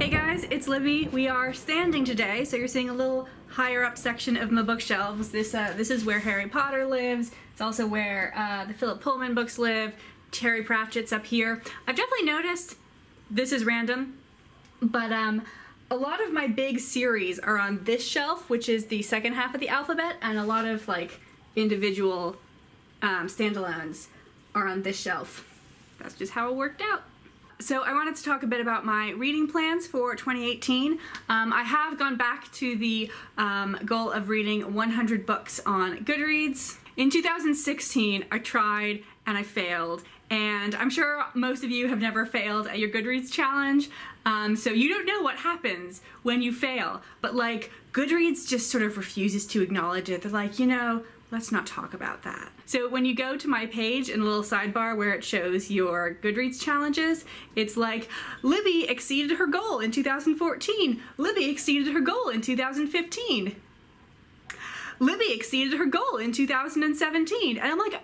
Hey guys, it's Libby. We are standing today, so you're seeing a little higher up section of my bookshelves. This is where Harry Potter lives. It's also where the Philip Pullman books live. Terry Pratchett's up here. I've definitely noticed, this is random, but a lot of my big series are on this shelf, which is the second half of the alphabet, and a lot of like individual standalones are on this shelf. That's just how it worked out. So I wanted to talk a bit about my reading plans for 2018. I have gone back to the goal of reading 100 books on Goodreads. In 2016, I tried and I failed, and I'm sure most of you have never failed at your Goodreads challenge, so you don't know what happens when you fail, but like Goodreads just sort of refuses to acknowledge it. They're like, you know, let's not talk about that. So when you go to my page in a little sidebar where it shows your Goodreads challenges, it's like, Libby exceeded her goal in 2014. Libby exceeded her goal in 2015. Libby exceeded her goal in 2017. And I'm like,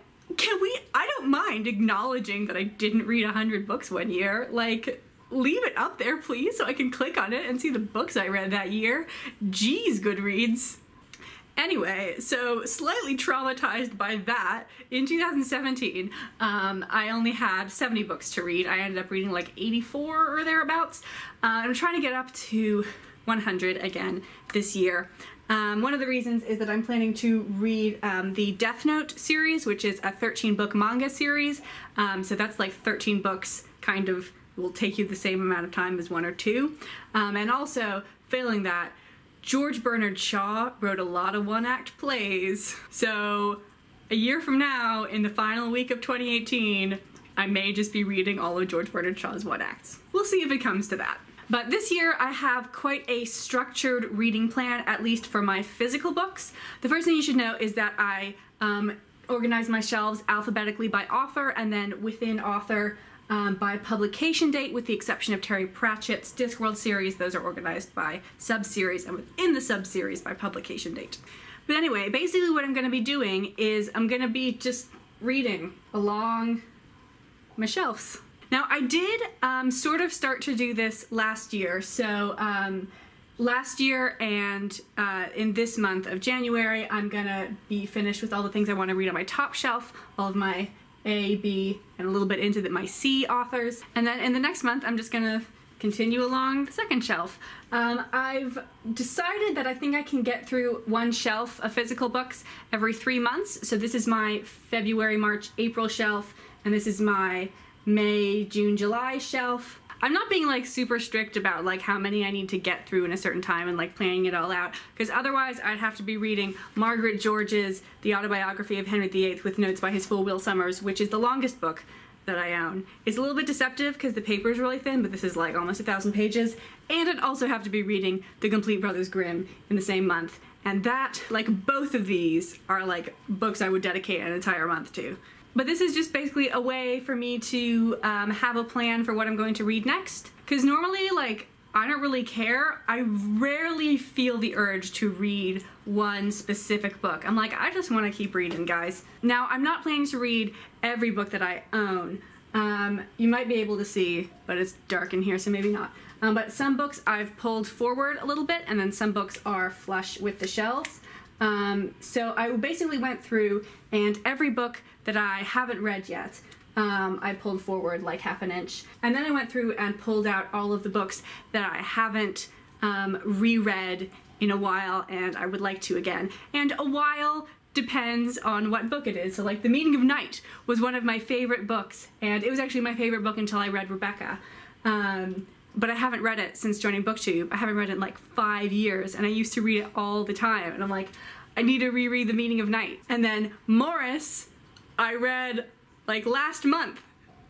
I don't mind acknowledging that I didn't read 100 books one year. Like, leave it up there, please, so I can click on it and see the books I read that year. Jeez, Goodreads. Anyway, so slightly traumatized by that, in 2017, I only had 70 books to read. I ended up reading like 84 or thereabouts. I'm trying to get up to 100 again this year. One of the reasons is that I'm planning to read the Death Note series, which is a 13-book manga series. So that's like 13 books, kind of will take you the same amount of time as one or two. And also, failing that, George Bernard Shaw wrote a lot of one-act plays. So a year from now, in the final week of 2018, I may just be reading all of George Bernard Shaw's one-acts. We'll see if it comes to that. But this year I have quite a structured reading plan, at least for my physical books. The first thing you should know is that I organize my shelves alphabetically by author, and then within author by publication date, with the exception of Terry Pratchett's Discworld series. Those are organized by sub-series, and within the sub-series by publication date. But anyway, basically what I'm going to be doing is I'm going to be just reading along my shelves. Now, I did sort of start to do this last year, so last year and in this month of January, I'm gonna be finished with all the things I want to read on my top shelf, all of my A, B, and a little bit into my C authors. And then in the next month, I'm just gonna continue along the second shelf. I've decided that I think I can get through one shelf of physical books every 3 months. So this is my February, March, April shelf, and this is my May, June, July shelf. I'm not being like super strict about like how many I need to get through in a certain time and like planning it all out, because otherwise I'd have to be reading Margaret George's The Autobiography of Henry VIII with notes by his full Will Summers, which is the longest book that I own. It's a little bit deceptive because the paper is really thin, but this is like almost 1,000 pages. And I'd also have to be reading The Complete Brothers Grimm in the same month. And that, like both of these, are like books I would dedicate an entire month to. But this is just basically a way for me to have a plan for what I'm going to read next. Because normally, like, I don't really care. I rarely feel the urge to read one specific book. I'm like, I just want to keep reading, guys. Now, I'm not planning to read every book that I own. You might be able to see, but it's dark in here, so maybe not. But some books I've pulled forward a little bit, and then some books are flush with the shelves. So I basically went through, and every book that I haven't read yet, I pulled forward like half an inch. And then I went through and pulled out all of the books that I haven't reread in a while, and I would like to again. And a while depends on what book it is. So like The Meaning of Night was one of my favorite books, and it was actually my favorite book until I read Rebecca. But I haven't read it since joining BookTube. I haven't read it in like 5 years, and I used to read it all the time, and I'm like, I need to reread The Meaning of Night. And then Maurice, I read like last month,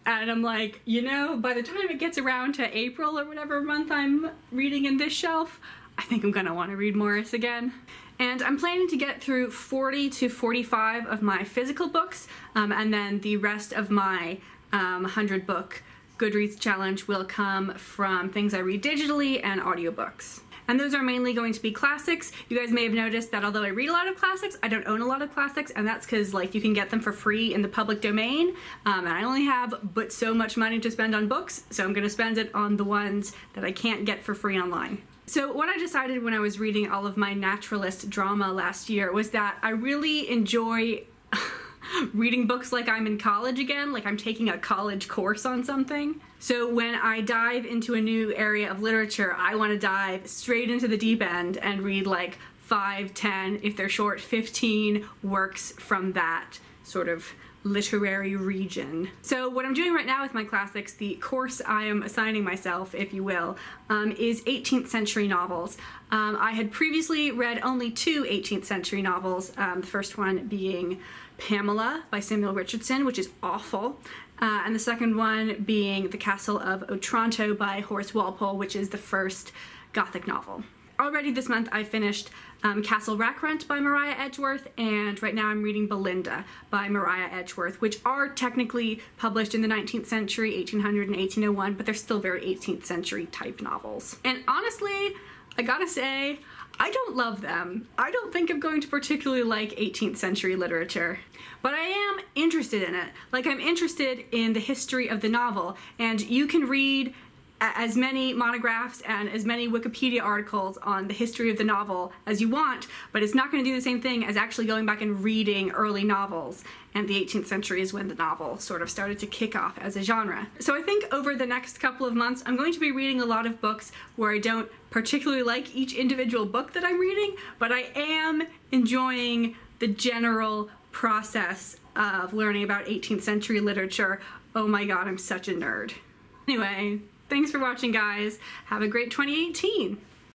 and I'm like, you know, by the time it gets around to April or whatever month I'm reading in this shelf, I think I'm gonna want to read Maurice again. And I'm planning to get through 40 to 45 of my physical books, and then the rest of my 100 book Goodreads challenge will come from things I read digitally and audiobooks. and those are mainly going to be classics. You guys may have noticed that although I read a lot of classics, I don't own a lot of classics, and that's because like you can get them for free in the public domain, and I only have but so much money to spend on books, so I'm going to spend it on the ones that I can't get for free online. So what I decided when I was reading all of my naturalist drama last year was that I really enjoy reading books like I'm in college again, like I'm taking a college course on something. So when I dive into a new area of literature, I want to dive straight into the deep end and read like 5, 10, if they're short, 15 works from that sort of literary region. So what I'm doing right now with my classics, the course I am assigning myself, if you will, is 18th century novels. I had previously read only 2 18th century novels, the first one being Pamela by Samuel Richardson, which is awful, and the second one being The Castle of Otranto by Horace Walpole, which is the first Gothic novel. Already this month I finished Castle Rackrent by Maria Edgeworth, and right now I'm reading Belinda by Maria Edgeworth, which are technically published in the 19th century, 1800 and 1801, but they're still very 18th century type novels. And honestly, I gotta say, I don't love them. I don't think I'm going to particularly like 18th century literature, but I am interested in it. Like, I'm interested in the history of the novel, and you can read as many monographs and as many Wikipedia articles on the history of the novel as you want, but it's not going to do the same thing as actually going back and reading early novels, and the 18th century is when the novel sort of started to kick off as a genre. So I think over the next couple of months I'm going to be reading a lot of books where I don't particularly like each individual book that I'm reading, but I am enjoying the general process of learning about 18th century literature. Oh my god, I'm such a nerd. Anyway, thanks for watching, guys. Have a great 2018.